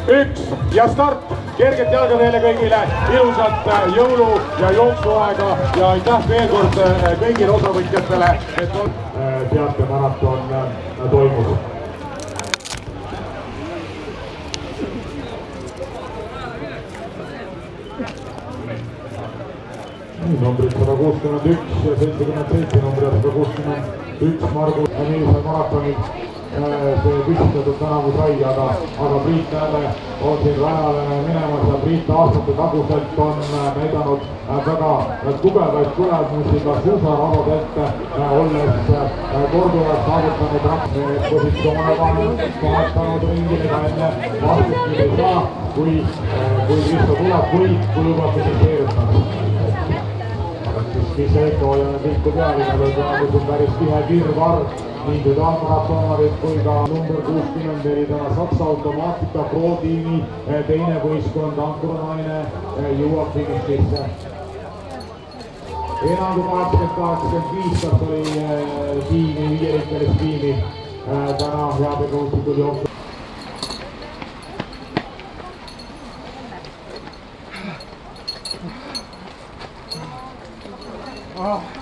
1 ja start. Kerget jalga teile kõigile, ilusat jõulu- ja jooksuaega ja aitäh veel kord kõigile osavõtjatele, et teatemaraton toimus. Numbrid 161 ja 77, numbrid 161 Margus Niisal maratonid see püstitatud tänavu sai, aga Priit jälle on siin rajale minemas ja Priit aastate taguselt on näidanud väga tugevaid tulemusi ka suusarabadelt, olles korduvalt saavutanud positsioone vahetanud ringile ka enne vastust ei saa, kui Kristo tuleb või kui lubab finiteerutada. Mis Eetoojane pilku pealinna peal on päris tihe kirvarr, nii tüdalmaratonarid kui ka number 64 täna Saksa automaatika pro-tiimi teine võistkond Ankuranaine jõuab finišisse. Enam kui 85 kas oli tiimi, viierikkelist tiimi täna heapegustikud jooksul. Oh.